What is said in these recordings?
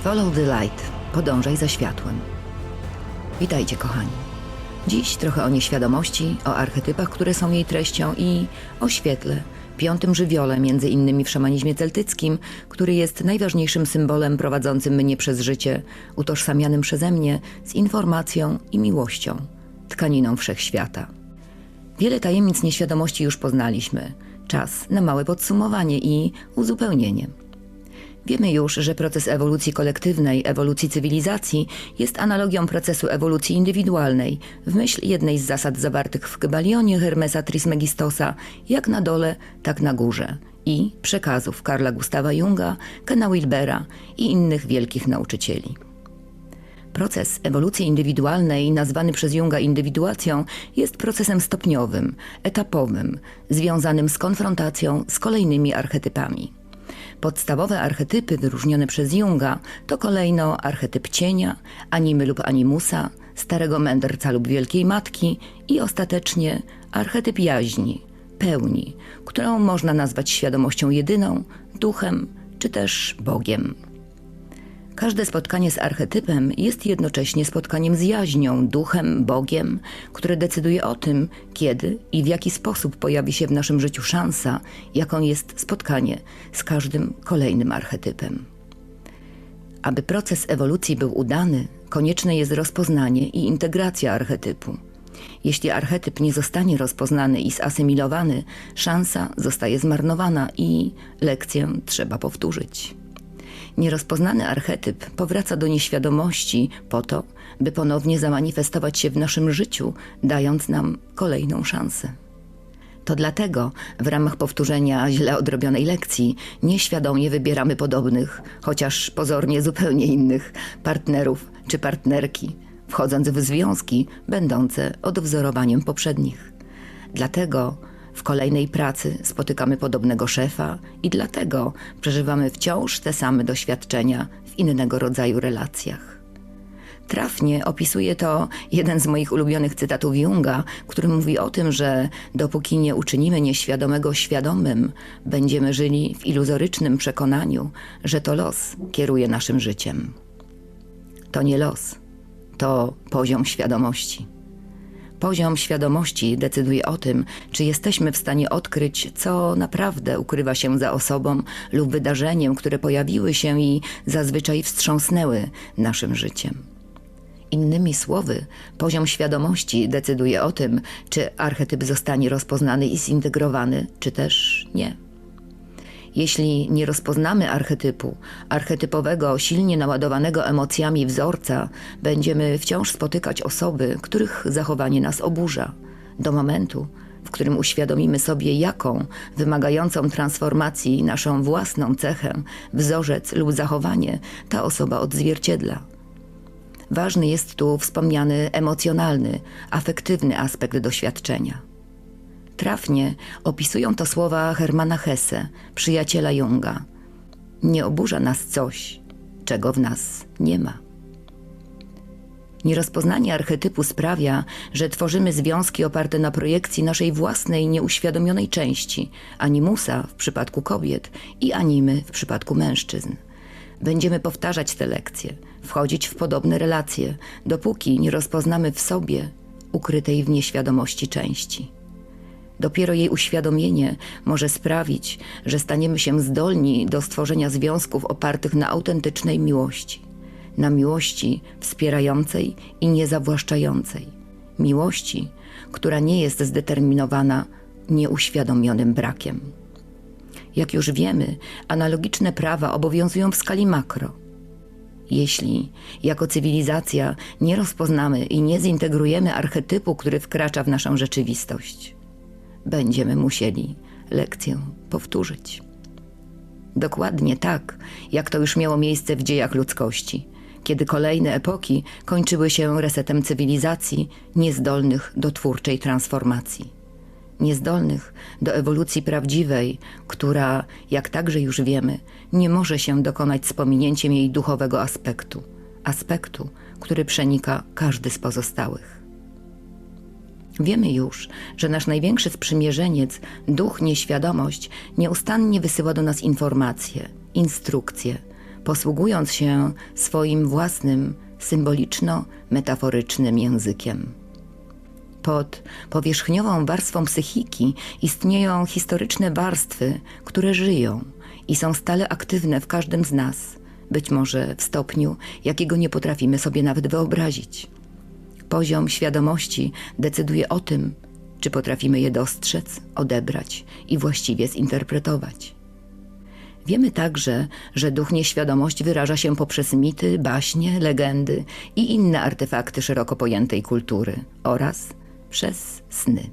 Follow the light. Podążaj za światłem. Witajcie, kochani. Dziś trochę o nieświadomości, o archetypach, które są jej treścią i o świetle, piątym żywiole, między innymi w szamanizmie celtyckim, który jest najważniejszym symbolem prowadzącym mnie przez życie, utożsamianym przeze mnie z informacją i miłością, tkaniną wszechświata. Wiele tajemnic nieświadomości już poznaliśmy. Czas na małe podsumowanie i uzupełnienie. Wiemy już, że proces ewolucji kolektywnej, ewolucji cywilizacji jest analogią procesu ewolucji indywidualnej, w myśl jednej z zasad zawartych w Kybalionie Hermesa Trismegistosa, jak na dole, tak na górze, i przekazów Carla Gustava Junga, Kena Wilbera i innych wielkich nauczycieli. Proces ewolucji indywidualnej, nazwany przez Junga indywiduacją, jest procesem stopniowym, etapowym, związanym z konfrontacją z kolejnymi archetypami. Podstawowe archetypy wyróżnione przez Junga to kolejno archetyp cienia, animy lub animusa, starego mędrca lub wielkiej matki i ostatecznie archetyp jaźni, pełni, którą można nazwać świadomością jedyną, duchem czy też Bogiem. Każde spotkanie z archetypem jest jednocześnie spotkaniem z jaźnią, duchem, Bogiem, które decyduje o tym, kiedy i w jaki sposób pojawi się w naszym życiu szansa, jaką jest spotkanie z każdym kolejnym archetypem. Aby proces ewolucji był udany, konieczne jest rozpoznanie i integracja archetypu. Jeśli archetyp nie zostanie rozpoznany i zasymilowany, szansa zostaje zmarnowana i lekcję trzeba powtórzyć. Nierozpoznany archetyp powraca do nieświadomości po to, by ponownie zamanifestować się w naszym życiu, dając nam kolejną szansę. To dlatego w ramach powtórzenia źle odrobionej lekcji nieświadomie wybieramy podobnych, chociaż pozornie zupełnie innych partnerów czy partnerki, wchodząc w związki będące odwzorowaniem poprzednich. Dlatego w kolejnej pracy spotykamy podobnego szefa i dlatego przeżywamy wciąż te same doświadczenia w innego rodzaju relacjach. Trafnie opisuje to jeden z moich ulubionych cytatów Junga, który mówi o tym, że dopóki nie uczynimy nieświadomego świadomym, będziemy żyli w iluzorycznym przekonaniu, że to los kieruje naszym życiem. To nie los, to poziom świadomości. Poziom świadomości decyduje o tym, czy jesteśmy w stanie odkryć, co naprawdę ukrywa się za osobą lub wydarzeniem, które pojawiły się i zazwyczaj wstrząsnęły naszym życiem. Innymi słowy, poziom świadomości decyduje o tym, czy archetyp zostanie rozpoznany i zintegrowany, czy też nie. Jeśli nie rozpoznamy archetypu, archetypowego, silnie naładowanego emocjami wzorca, będziemy wciąż spotykać osoby, których zachowanie nas oburza, do momentu, w którym uświadomimy sobie, jaką, wymagającą transformacji naszą własną cechę, wzorzec lub zachowanie ta osoba odzwierciedla. Ważny jest tu wspomniany emocjonalny, afektywny aspekt doświadczenia. Trafnie opisują to słowa Hermana Hesse, przyjaciela Junga. Nie oburza nas coś, czego w nas nie ma. Nierozpoznanie archetypu sprawia, że tworzymy związki oparte na projekcji naszej własnej nieuświadomionej części, animusa w przypadku kobiet i animy w przypadku mężczyzn. Będziemy powtarzać te lekcje, wchodzić w podobne relacje, dopóki nie rozpoznamy w sobie ukrytej w nieświadomości części. Dopiero jej uświadomienie może sprawić, że staniemy się zdolni do stworzenia związków opartych na autentycznej miłości. Na miłości wspierającej i niezawłaszczającej. Miłości, która nie jest zdeterminowana nieuświadomionym brakiem. Jak już wiemy, analogiczne prawa obowiązują w skali makro. Jeśli jako cywilizacja nie rozpoznamy i nie zintegrujemy archetypu, który wkracza w naszą rzeczywistość, będziemy musieli lekcję powtórzyć. Dokładnie tak, jak to już miało miejsce w dziejach ludzkości, kiedy kolejne epoki kończyły się resetem cywilizacji niezdolnych do twórczej transformacji. Niezdolnych do ewolucji prawdziwej, która, jak także już wiemy, nie może się dokonać z pominięciem jej duchowego aspektu, który przenika każdy z pozostałych. Wiemy już, że nasz największy sprzymierzeniec, duch nieświadomość, nieustannie wysyła do nas informacje, instrukcje, posługując się swoim własnym, symboliczno-metaforycznym językiem. Pod powierzchniową warstwą psychiki istnieją historyczne warstwy, które żyją i są stale aktywne w każdym z nas, być może w stopniu, jakiego nie potrafimy sobie nawet wyobrazić. Poziom świadomości decyduje o tym, czy potrafimy je dostrzec, odebrać i właściwie zinterpretować. Wiemy także, że duch nieświadomości wyraża się poprzez mity, baśnie, legendy i inne artefakty szeroko pojętej kultury oraz przez sny.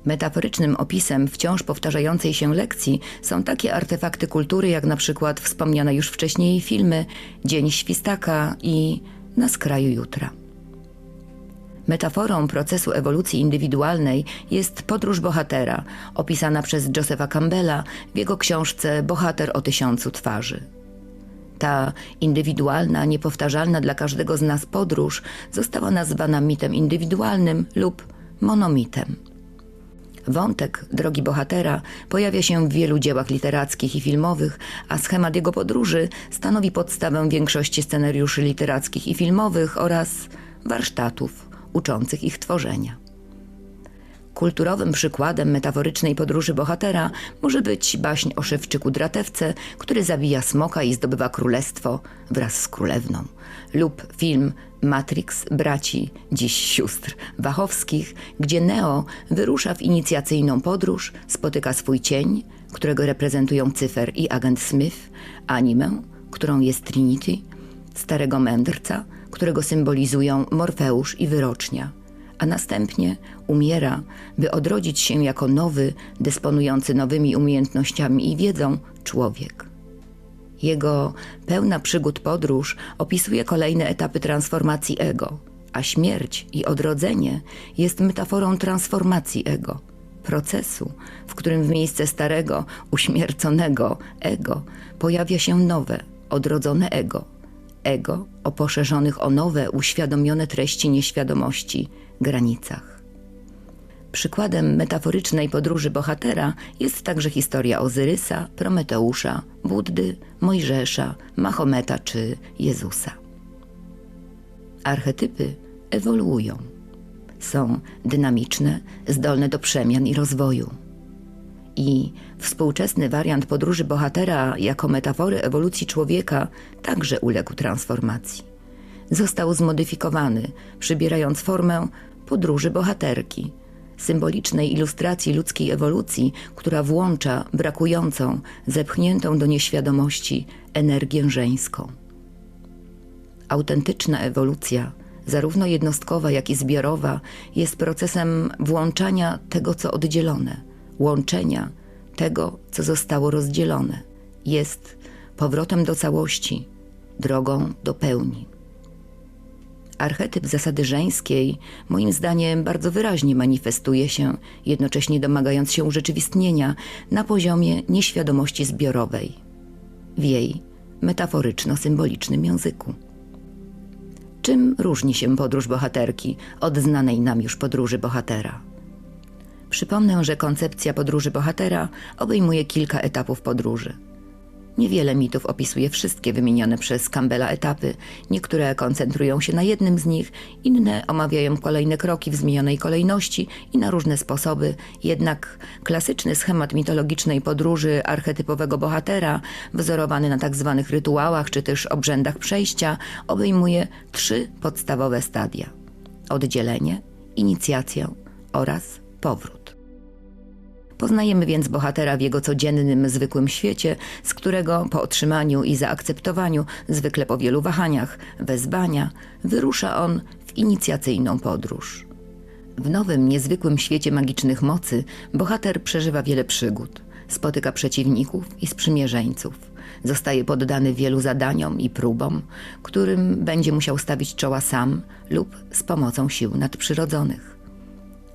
Metaforycznym opisem wciąż powtarzającej się lekcji są takie artefakty kultury jak na przykład wspomniane już wcześniej filmy Dzień Świstaka i Na skraju jutra. Metaforą procesu ewolucji indywidualnej jest podróż bohatera, opisana przez Josepha Campbella w jego książce Bohater o 1000 twarzy. Ta indywidualna, niepowtarzalna dla każdego z nas podróż została nazwana mitem indywidualnym lub monomitem. Wątek drogi bohatera pojawia się w wielu dziełach literackich i filmowych, a schemat jego podróży stanowi podstawę większości scenariuszy literackich i filmowych oraz warsztatów uczących ich tworzenia. Kulturowym przykładem metaforycznej podróży bohatera może być baśń o szewczyku Dratewce, który zabija smoka i zdobywa królestwo wraz z królewną, lub film Matrix braci, dziś sióstr Wachowskich, gdzie Neo wyrusza w inicjacyjną podróż, spotyka swój cień, którego reprezentują Cyfer i agent Smith, Animę, którą jest Trinity, starego mędrca, którego symbolizują Morfeusz i Wyrocznia, a następnie umiera, by odrodzić się jako nowy, dysponujący nowymi umiejętnościami i wiedzą człowiek. Jego pełna przygód podróż opisuje kolejne etapy transformacji ego, a śmierć i odrodzenie jest metaforą transformacji ego, procesu, w którym w miejsce starego, uśmierconego ego pojawia się nowe, odrodzone ego o poszerzonych o nowe, uświadomione treści nieświadomości granicach. Przykładem metaforycznej podróży bohatera jest także historia Ozyrysa, Prometeusza, Buddy, Mojżesza, Mahometa czy Jezusa. Archetypy ewoluują. Są dynamiczne, zdolne do przemian i rozwoju. I współczesny wariant podróży bohatera jako metafory ewolucji człowieka także uległ transformacji. Został zmodyfikowany, przybierając formę podróży bohaterki, symbolicznej ilustracji ludzkiej ewolucji, która włącza brakującą, zepchniętą do nieświadomości energię żeńską. Autentyczna ewolucja, zarówno jednostkowa, jak i zbiorowa, jest procesem włączania tego, co oddzielone, łączenia tego, co zostało rozdzielone. Jest powrotem do całości, drogą do pełni. Archetyp zasady żeńskiej, moim zdaniem, bardzo wyraźnie manifestuje się, jednocześnie domagając się urzeczywistnienia na poziomie nieświadomości zbiorowej, w jej metaforyczno-symbolicznym języku. Czym różni się podróż bohaterki od znanej nam już podróży bohatera? Przypomnę, że koncepcja podróży bohatera obejmuje kilka etapów podróży. Niewiele mitów opisuje wszystkie wymienione przez Campbella etapy. Niektóre koncentrują się na jednym z nich, inne omawiają kolejne kroki w zmienionej kolejności i na różne sposoby. Jednak klasyczny schemat mitologicznej podróży archetypowego bohatera, wzorowany na tzw. rytuałach czy też obrzędach przejścia, obejmuje 3 podstawowe stadia: oddzielenie, inicjację oraz powrót. Poznajemy więc bohatera w jego codziennym, zwykłym świecie, z którego po otrzymaniu i zaakceptowaniu, zwykle po wielu wahaniach, wezwania, wyrusza on w inicjacyjną podróż. W nowym, niezwykłym świecie magicznych mocy bohater przeżywa wiele przygód, spotyka przeciwników i sprzymierzeńców, zostaje poddany wielu zadaniom i próbom, którym będzie musiał stawić czoła sam lub z pomocą sił nadprzyrodzonych.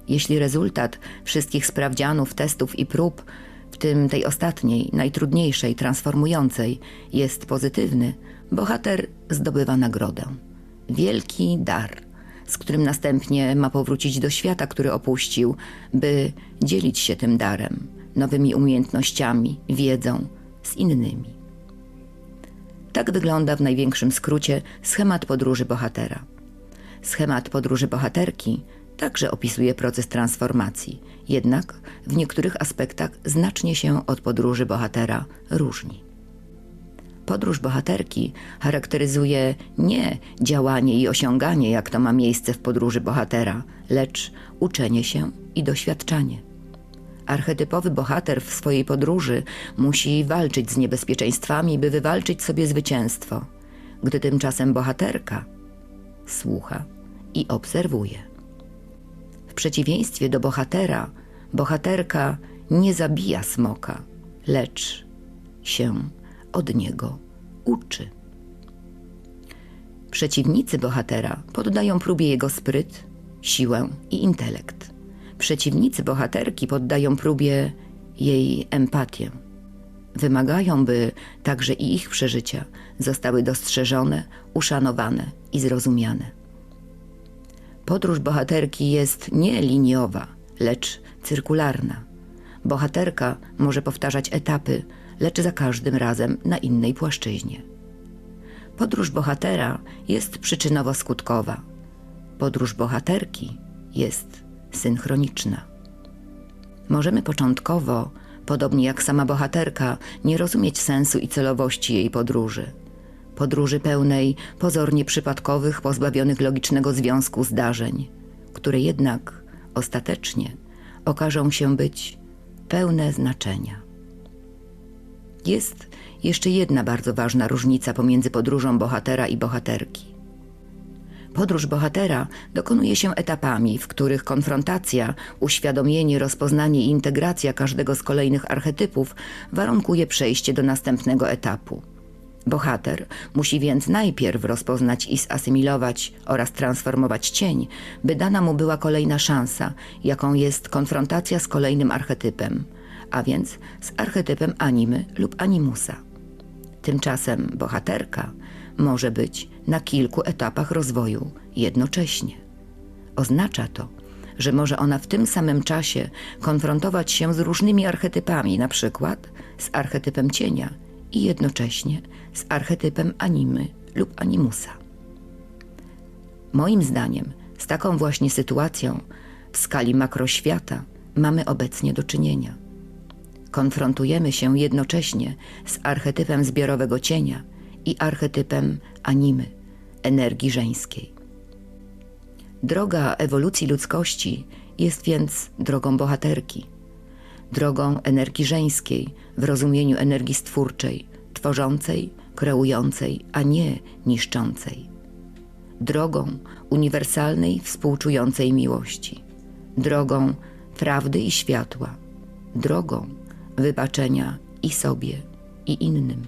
Jeśli rezultat wszystkich sprawdzianów, testów i prób, w tym tej ostatniej, najtrudniejszej, transformującej, jest pozytywny, bohater zdobywa nagrodę. Wielki dar, z którym następnie ma powrócić do świata, który opuścił, by dzielić się tym darem, nowymi umiejętnościami, wiedzą z innymi. Tak wygląda w największym skrócie schemat podróży bohatera. Schemat podróży bohaterki także opisuje proces transformacji, jednak w niektórych aspektach znacznie się od podróży bohatera różni. Podróż bohaterki charakteryzuje nie działanie i osiąganie, jak to ma miejsce w podróży bohatera, lecz uczenie się i doświadczanie. Archetypowy bohater w swojej podróży musi walczyć z niebezpieczeństwami, by wywalczyć sobie zwycięstwo, gdy tymczasem bohaterka słucha i obserwuje. W przeciwieństwie do bohatera, bohaterka nie zabija smoka, lecz się od niego uczy. Przeciwnicy bohatera poddają próbie jego spryt, siłę i intelekt. Przeciwnicy bohaterki poddają próbie jej empatię. Wymagają, by także i ich przeżycia zostały dostrzeżone, uszanowane i zrozumiane. Podróż bohaterki jest nie liniowa, lecz cyrkularna. Bohaterka może powtarzać etapy, lecz za każdym razem na innej płaszczyźnie. Podróż bohatera jest przyczynowo-skutkowa. Podróż bohaterki jest synchroniczna. Możemy początkowo, podobnie jak sama bohaterka, nie rozumieć sensu i celowości jej podróży. Podróży pełnej pozornie przypadkowych, pozbawionych logicznego związku zdarzeń, które jednak ostatecznie okażą się być pełne znaczenia. Jest jeszcze jedna bardzo ważna różnica pomiędzy podróżą bohatera i bohaterki. Podróż bohatera dokonuje się etapami, w których konfrontacja, uświadomienie, rozpoznanie i integracja każdego z kolejnych archetypów warunkuje przejście do następnego etapu. Bohater musi więc najpierw rozpoznać i zasymilować oraz transformować cień, by dana mu była kolejna szansa, jaką jest konfrontacja z kolejnym archetypem, a więc z archetypem animy lub animusa. Tymczasem bohaterka może być na kilku etapach rozwoju jednocześnie. Oznacza to, że może ona w tym samym czasie konfrontować się z różnymi archetypami, na przykład z archetypem cienia i jednocześnie z archetypem animy lub animusa. Moim zdaniem z taką właśnie sytuacją w skali makroświata mamy obecnie do czynienia. Konfrontujemy się jednocześnie z archetypem zbiorowego cienia i archetypem animy, energii żeńskiej. Droga ewolucji ludzkości jest więc drogą bohaterki, drogą energii żeńskiej w rozumieniu energii stwórczej, tworzącej, kreującej, a nie niszczącej. Drogą uniwersalnej, współczującej miłości. Drogą prawdy i światła. Drogą wybaczenia i sobie, i innym.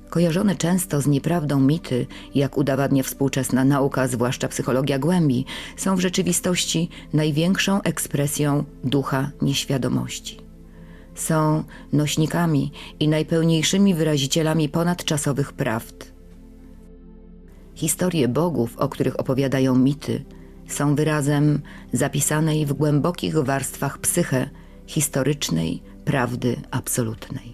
Kojarzone często z nieprawdą mity, jak udowadnia współczesna nauka, zwłaszcza psychologia głębi, są w rzeczywistości największą ekspresją ducha nieświadomości. Są nośnikami i najpełniejszymi wyrazicielami ponadczasowych prawd. Historie bogów, o których opowiadają mity, są wyrazem zapisanej w głębokich warstwach psyche historycznej prawdy absolutnej.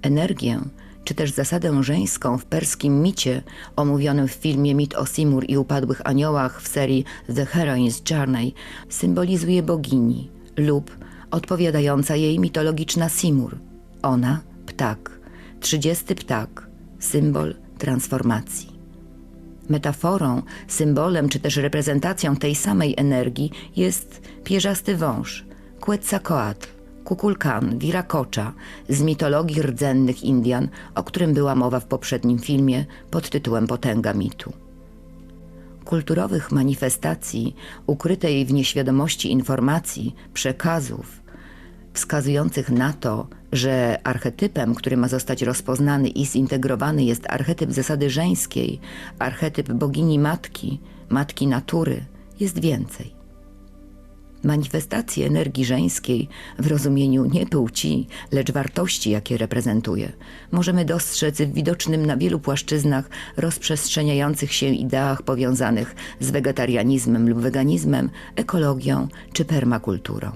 Energię, czy też zasadę żeńską w perskim micie omówionym w filmie Mit o Simur i upadłych aniołach w serii The Heroine's Journey symbolizuje bogini lub odpowiadająca jej mitologiczna Simur. Ona, ptak, 30 ptak, symbol transformacji. Metaforą, symbolem czy też reprezentacją tej samej energii jest pierzasty wąż, Quetzalcoatl, Kukulkan, Viracocha z mitologii rdzennych Indian, o którym była mowa w poprzednim filmie pod tytułem Potęga mitu. Kulturowych manifestacji ukrytej w nieświadomości informacji, przekazów, wskazujących na to, że archetypem, który ma zostać rozpoznany i zintegrowany, jest archetyp zasady żeńskiej, archetyp bogini matki, matki natury, jest więcej. Manifestacje energii żeńskiej w rozumieniu nie płci, lecz wartości, jakie reprezentuje, możemy dostrzec w widocznym na wielu płaszczyznach rozprzestrzeniających się ideach powiązanych z wegetarianizmem lub weganizmem, ekologią czy permakulturą.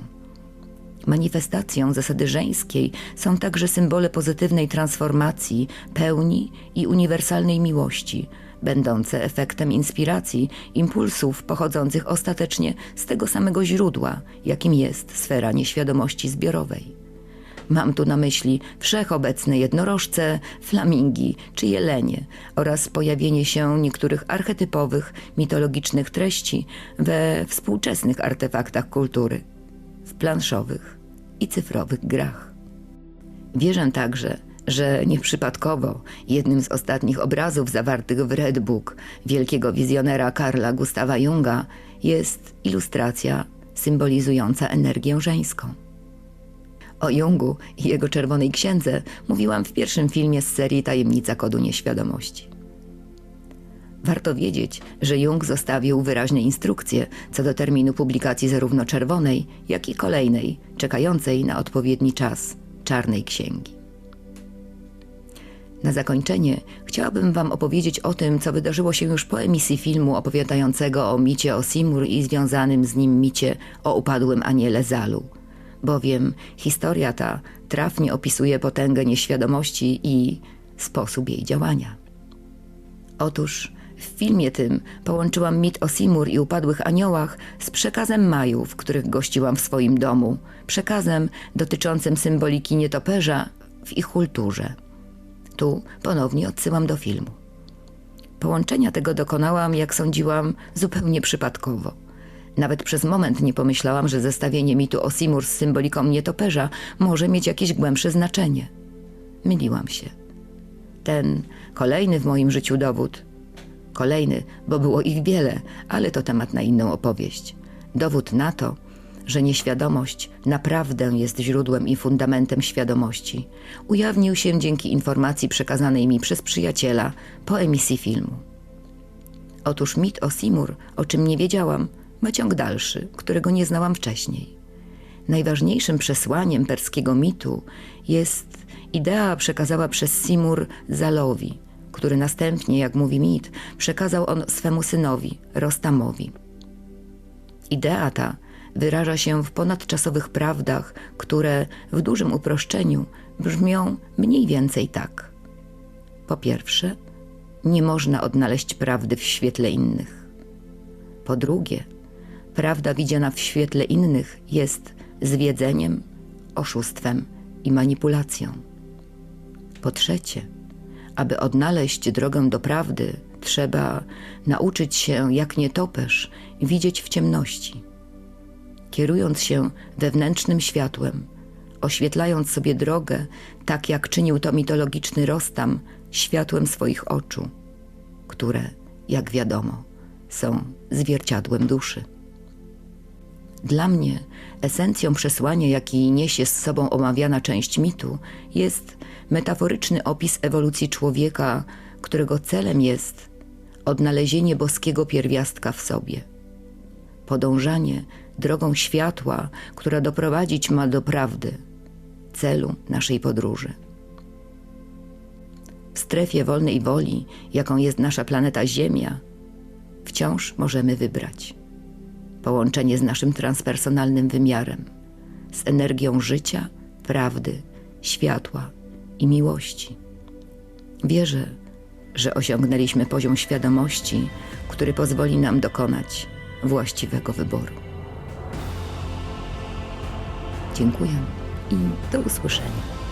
Manifestacją zasady żeńskiej są także symbole pozytywnej transformacji, pełni i uniwersalnej miłości, będące efektem inspiracji, impulsów pochodzących ostatecznie z tego samego źródła, jakim jest sfera nieświadomości zbiorowej. Mam tu na myśli wszechobecne jednorożce, flamingi czy jelenie oraz pojawienie się niektórych archetypowych, mitologicznych treści we współczesnych artefaktach kultury, w planszowych i cyfrowych grach. Wierzę także, że nieprzypadkowo jednym z ostatnich obrazów zawartych w Red Book wielkiego wizjonera Carla Gustawa Junga jest ilustracja symbolizująca energię żeńską. O Jungu i jego Czerwonej Księdze mówiłam w pierwszym filmie z serii Tajemnica kodu nieświadomości. Warto wiedzieć, że Jung zostawił wyraźne instrukcje co do terminu publikacji zarówno Czerwonej, jak i kolejnej, czekającej na odpowiedni czas, Czarnej Księgi. Na zakończenie chciałabym Wam opowiedzieć o tym, co wydarzyło się już po emisji filmu opowiadającego o micie o Simur i związanym z nim micie o upadłym aniele Zalu, bowiem historia ta trafnie opisuje potęgę nieświadomości i sposób jej działania. Otóż w filmie tym połączyłam mit o Simur i upadłych aniołach z przekazem Majów, których gościłam w swoim domu, przekazem dotyczącym symboliki nietoperza w ich kulturze. Tu ponownie odsyłam do filmu. Połączenia tego dokonałam, jak sądziłam, zupełnie przypadkowo. Nawet przez moment nie pomyślałam, że zestawienie mitu o Simur z symboliką nietoperza może mieć jakieś głębsze znaczenie. Myliłam się. Ten kolejny w moim życiu dowód, kolejny, bo było ich wiele, ale to temat na inną opowieść, dowód na to, że nieświadomość naprawdę jest źródłem i fundamentem świadomości, ujawnił się dzięki informacji przekazanej mi przez przyjaciela po emisji filmu. Otóż mit o Simur, o czym nie wiedziałam, ma ciąg dalszy, którego nie znałam wcześniej. Najważniejszym przesłaniem perskiego mitu jest idea przekazana przez Simur Zalowi, który następnie, jak mówi mit, przekazał on swemu synowi, Rostamowi. Idea ta wyraża się w ponadczasowych prawdach, które w dużym uproszczeniu brzmią mniej więcej tak. Po pierwsze, nie można odnaleźć prawdy w świetle innych. Po drugie, prawda widziana w świetle innych jest zwiedzeniem, oszustwem i manipulacją. Po trzecie, aby odnaleźć drogę do prawdy, trzeba nauczyć się, jak nietoperz, widzieć w ciemności. Kierując się wewnętrznym światłem, oświetlając sobie drogę, tak jak czynił to mitologiczny Rostam, światłem swoich oczu, które, jak wiadomo, są zwierciadłem duszy. Dla mnie esencją przesłania, jaki niesie z sobą omawiana część mitu, jest metaforyczny opis ewolucji człowieka, którego celem jest odnalezienie boskiego pierwiastka w sobie, podążanie drogą światła, która doprowadzić ma do prawdy, celu naszej podróży. W strefie wolnej woli, jaką jest nasza planeta Ziemia, wciąż możemy wybrać połączenie z naszym transpersonalnym wymiarem, z energią życia, prawdy, światła i miłości. Wierzę, że osiągnęliśmy poziom świadomości, który pozwoli nam dokonać właściwego wyboru. Dziękuję i do usłyszenia.